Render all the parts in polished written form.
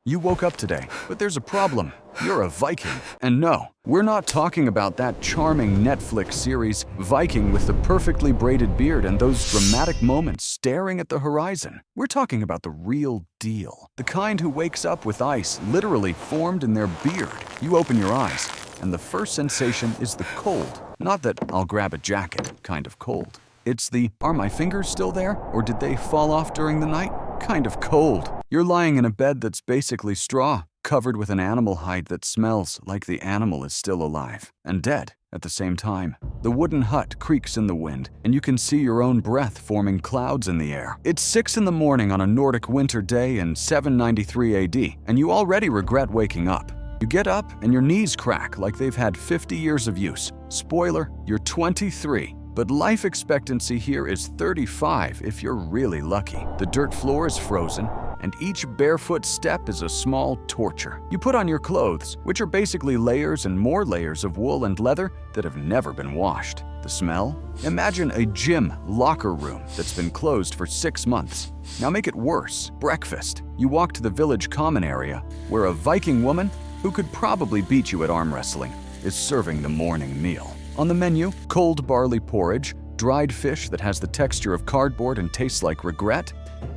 You woke up today, but there's a problem. You're a Viking. And no, we're not talking about that charming Netflix series, Viking, with the perfectly braided beard and those dramatic moments staring at the horizon. We're talking about the real deal. The kind who wakes up with ice literally formed in their beard. You open your eyes, and the first sensation is the cold. Not that I'll grab a jacket kind of cold. It's the, are my fingers still there? Or did they fall off during the night? Kind of cold. You're lying in a bed that's basically straw, covered with an animal hide that smells like the animal is still alive and dead at the same time. The wooden hut creaks in the wind, and you can see your own breath forming clouds in the air. It's 6 in the morning on a Nordic winter day in 793 AD, and you already regret waking up. You get up and your knees crack like they've had 50 years of use. Spoiler, you're 23. But life expectancy here is 35 if you're really lucky. The dirt floor is frozen, and each barefoot step is a small torture. You put on your clothes, which are basically layers and more layers of wool and leather that have never been washed. The smell? Imagine a gym locker room that's been closed for 6 months. Now make it worse. Breakfast. You walk to the village common area, where a Viking woman, who could probably beat you at arm wrestling, is serving the morning meal. On the menu, cold barley porridge, dried fish that has the texture of cardboard and tastes like regret,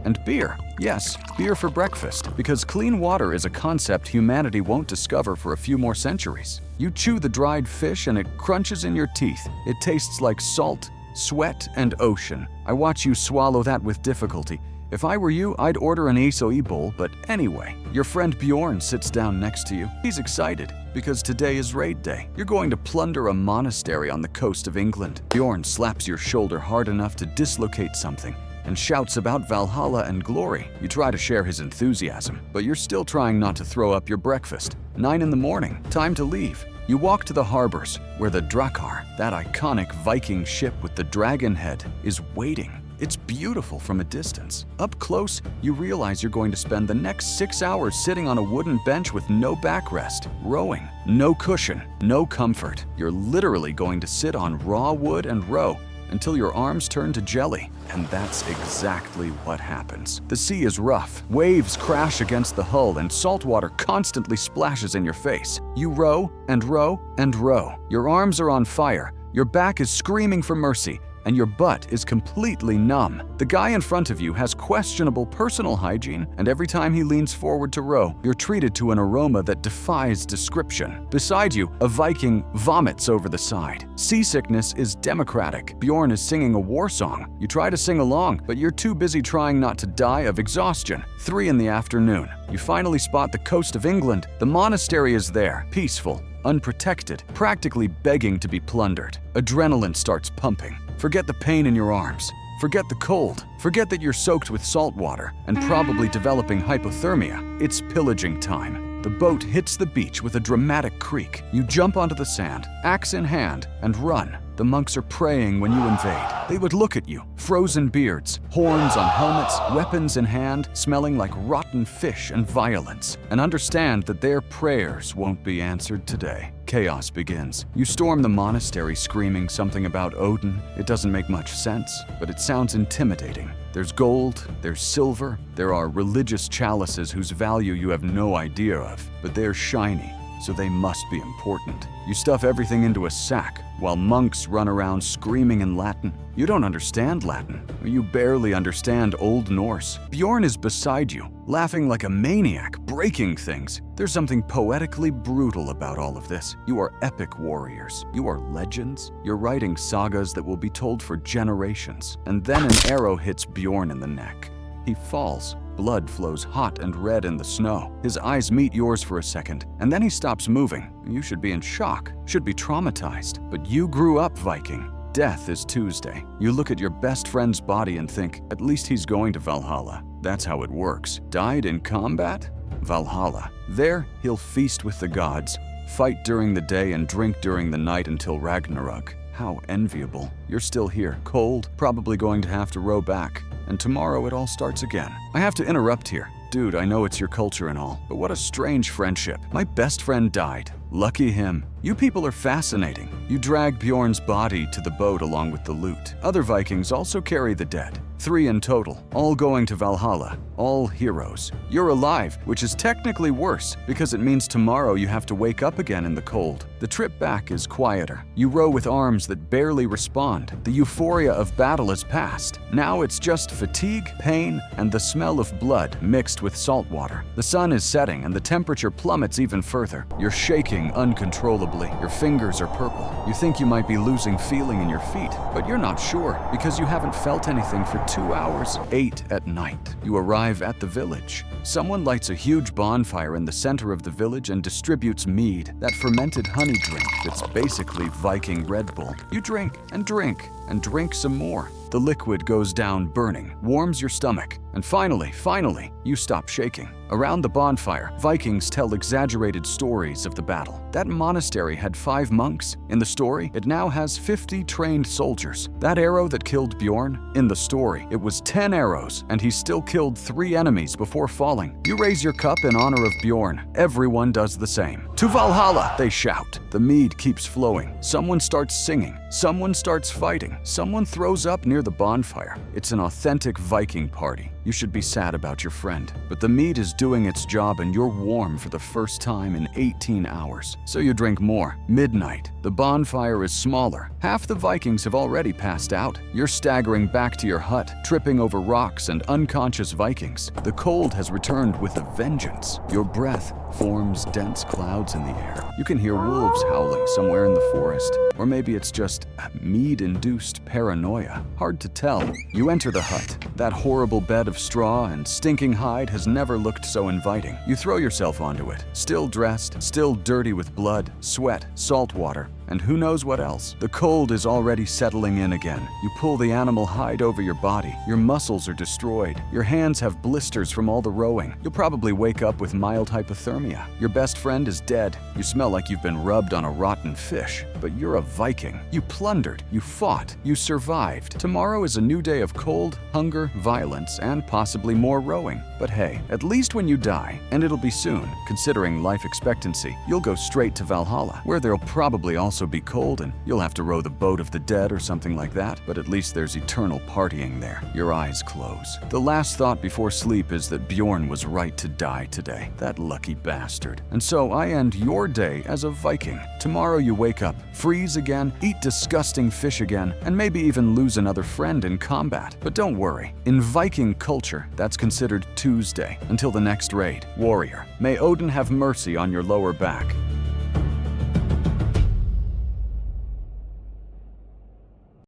and beer. Yes, beer for breakfast, because clean water is a concept humanity won't discover for a few more centuries. You chew the dried fish and it crunches in your teeth. It tastes like salt, sweat, and ocean. I watch you swallow that with difficulty. If I were you, I'd order an isoi bowl, but anyway, your friend Bjorn sits down next to you. He's excited because today is raid day. You're going to plunder a monastery on the coast of England. Bjorn slaps your shoulder hard enough to dislocate something and shouts about Valhalla and glory. You try to share his enthusiasm, but you're still trying not to throw up your breakfast. 9 in the morning, time to leave. You walk to the harbors, where the drakkar, that iconic Viking ship with the dragon head, is waiting. It's beautiful from a distance. Up close, you realize you're going to spend the next 6 hours sitting on a wooden bench with no backrest, rowing. No cushion, no comfort. You're literally going to sit on raw wood and row until your arms turn to jelly. And that's exactly what happens. The sea is rough. Waves crash against the hull and salt water constantly splashes in your face. You row and row and row. Your arms are on fire. Your back is screaming for mercy, and your butt is completely numb. The guy in front of you has questionable personal hygiene, and every time he leans forward to row, you're treated to an aroma that defies description. Beside you, a Viking vomits over the side. Seasickness is democratic. Bjorn is singing a war song. You try to sing along, but you're too busy trying not to die of exhaustion. 3 in the afternoon. You finally spot the coast of England. The monastery is there, peaceful, unprotected, practically begging to be plundered. Adrenaline starts pumping. Forget the pain in your arms. Forget the cold. Forget that you're soaked with salt water and probably developing hypothermia. It's pillaging time. The boat hits the beach with a dramatic creak. You jump onto the sand, axe in hand, and run. The monks are praying when you invade. They would look at you, frozen beards, horns on helmets, weapons in hand, smelling like rotten fish and violence, and understand that their prayers won't be answered today. Chaos begins. You storm the monastery screaming something about Odin. It doesn't make much sense, but it sounds intimidating. There's gold, there's silver, there are religious chalices whose value you have no idea of, but they're shiny, so they must be important. You stuff everything into a sack, while monks run around screaming in Latin. You don't understand Latin, or you barely understand Old Norse. Bjorn is beside you, laughing like a maniac, breaking things. There's something poetically brutal about all of this. You are epic warriors. You are legends. You're writing sagas that will be told for generations. And then an arrow hits Bjorn in the neck. He falls. Blood flows hot and red in the snow. His eyes meet yours for a second, and then he stops moving. You should be in shock, should be traumatized. But you grew up Viking. Death is Tuesday. You look at your best friend's body and think, at least he's going to Valhalla. That's how it works. Died in combat? Valhalla. There, he'll feast with the gods, fight during the day and drink during the night until Ragnarok. How enviable. You're still here, cold, probably going to have to row back. And tomorrow it all starts again. I have to interrupt here. Dude, I know it's your culture and all, but what a strange friendship. My best friend died. Lucky him. You people are fascinating. You drag Bjorn's body to the boat along with the loot. Other Vikings also carry the dead. 3 in total, all going to Valhalla. all heroes. You're alive, which is technically worse because it means tomorrow you have to wake up again in the cold. The trip back is quieter. You row with arms that barely respond. The euphoria of battle is past. Now it's just fatigue, pain, and the smell of blood mixed with salt water. The sun is setting and the temperature plummets even further. You're shaking uncontrollably. Your fingers are purple. You think you might be losing feeling in your feet, but you're not sure because you haven't felt anything for 2 hours. 8 at night. You arrive at the village. Someone lights a huge bonfire in the center of the village and distributes mead, that fermented honey drink that's basically Viking Red Bull. You drink and drink and drink some more. The liquid goes down burning, warms your stomach, and finally, you stop shaking. Around the bonfire, Vikings tell exaggerated stories of the battle. That monastery had 5 monks. In the story, it now has 50 trained soldiers. That arrow that killed Bjorn? In the story, it was 10 arrows, and he still killed 3 enemies before falling. You raise your cup in honor of Bjorn. Everyone does the same. To Valhalla, they shout. The mead keeps flowing. Someone starts singing. Someone starts fighting. Someone throws up near the bonfire. It's an authentic Viking party. You should be sad about your friend, but the mead is doing its job and you're warm for the first time in 18 hours. So you drink more. Midnight. The bonfire is smaller. Half the Vikings have already passed out. You're staggering back to your hut, tripping over rocks and unconscious Vikings. The cold has returned with a vengeance. Your breath forms dense clouds in the air. You can hear wolves howling somewhere in the forest. Or maybe it's just mead-induced paranoia. Hard to tell. You enter the hut. That horrible bed of straw and stinking hide has never looked so inviting. You throw yourself onto it, still dressed, still dirty with blood, sweat, salt water, and who knows what else. The cold is already settling in again. You pull the animal hide over your body. Your muscles are destroyed. Your hands have blisters from all the rowing. You'll probably wake up with mild hypothermia. Your best friend is dead. You smell like you've been rubbed on a rotten fish. But you're a Viking. You plundered. You fought. You survived. Tomorrow is a new day of cold, hunger, violence, and possibly more rowing. But hey, at least when you die, and it'll be soon, considering life expectancy, you'll go straight to Valhalla, where there'll probably also be cold and you'll have to row the boat of the dead or something like that, but at least there's eternal partying there. Your eyes close. The last thought before sleep is that Bjorn was right to die today. That lucky bastard. And so I end your day as a Viking. Tomorrow you wake up, freeze again, eat disgusting fish again, and maybe even lose another friend in combat. But don't worry. In Viking culture, that's considered Tuesday. Until the next raid. Warrior, may Odin have mercy on your lower back.